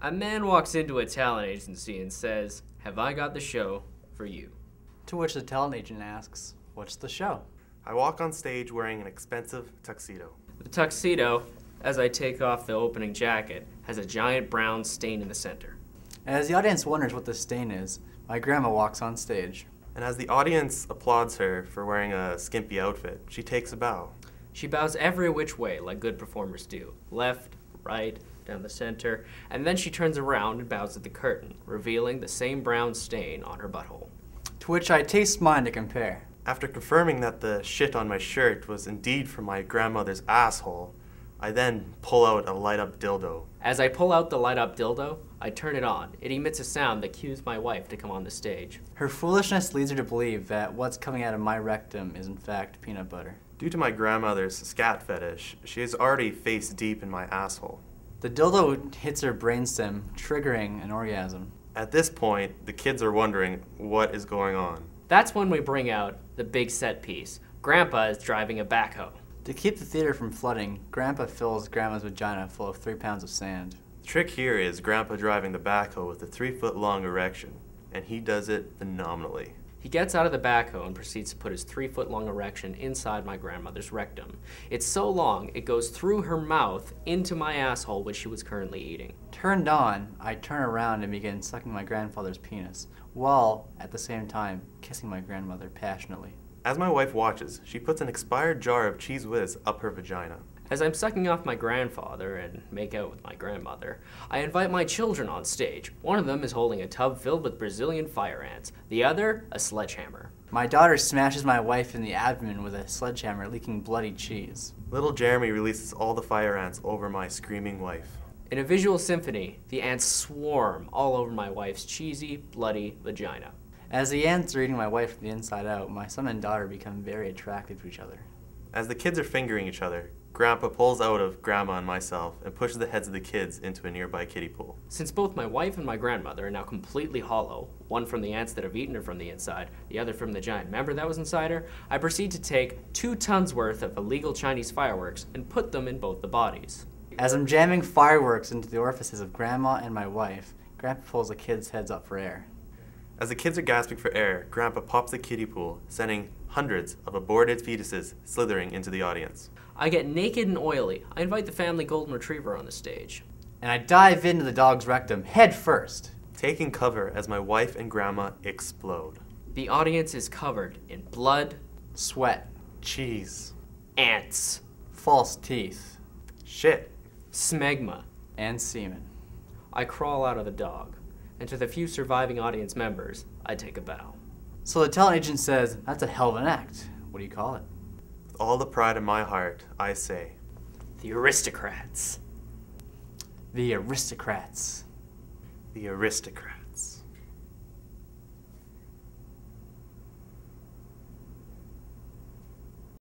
A man walks into a talent agency and says, "Have I got the show for you?" To which the talent agent asks, "What's the show?" I walk on stage wearing an expensive tuxedo. The tuxedo, as I take off the opening jacket, has a giant brown stain in the center. As the audience wonders what the stain is, my grandma walks on stage. And as the audience applauds her for wearing a skimpy outfit, she takes a bow. She bows every which way like good performers do. Left, right, down the center, and then she turns around and bows at the curtain, revealing the same brown stain on her butthole. To which I taste mine to compare. After confirming that the shit on my shirt was indeed from my grandmother's asshole, I then pull out a light-up dildo. As I pull out the light-up dildo, I turn it on. It emits a sound that cues my wife to come on the stage. Her foolishness leads her to believe that what's coming out of my rectum is in fact peanut butter. Due to my grandmother's scat fetish, she is already face deep in my asshole. The dildo hits her brainstem, triggering an orgasm. At this point, the kids are wondering what is going on. That's when we bring out the big set piece. Grandpa is driving a backhoe. To keep the theater from flooding, Grandpa fills Grandma's vagina full of 3 pounds of sand. The trick here is Grandpa driving the backhoe with a 3-foot-long erection, and he does it phenomenally. He gets out of the backhoe and proceeds to put his 3-foot-long erection inside my grandmother's rectum. It's so long, it goes through her mouth into my asshole, which she was currently eating. Turned on, I turn around and begin sucking my grandfather's penis, while, at the same time, kissing my grandmother passionately. As my wife watches, she puts an expired jar of Cheese Whiz up her vagina. As I'm sucking off my grandfather and make out with my grandmother, I invite my children on stage. One of them is holding a tub filled with Brazilian fire ants, the other a sledgehammer. My daughter smashes my wife in the abdomen with a sledgehammer, leaking bloody cheese. Little Jeremy releases all the fire ants over my screaming wife. In a visual symphony, the ants swarm all over my wife's cheesy, bloody vagina. As the ants are eating my wife from the inside out, my son and daughter become very attracted to each other. As the kids are fingering each other, Grandpa pulls out of Grandma and myself and pushes the heads of the kids into a nearby kiddie pool. Since both my wife and my grandmother are now completely hollow, one from the ants that have eaten her from the inside, the other from the giant member that was inside her, I proceed to take 2 tons worth of illegal Chinese fireworks and put them in both the bodies. As I'm jamming fireworks into the orifices of Grandma and my wife, Grandpa pulls the kids' heads up for air. As the kids are gasping for air, Grandpa pops the kiddie pool, sending hundreds of aborted fetuses slithering into the audience. I get naked and oily. I invite the family golden retriever on the stage. And I dive into the dog's rectum, head first. Taking cover as my wife and Grandma explode. The audience is covered in blood, Sweat, Cheese. ants, false teeth, Shit. smegma. and semen. I crawl out of the dog, and to the few surviving audience members, I take a bow. So the talent agent says, "That's a hell of an act. What do you call it?" With all the pride in my heart, I say, The Aristocrats. The Aristocrats. the Aristocrats.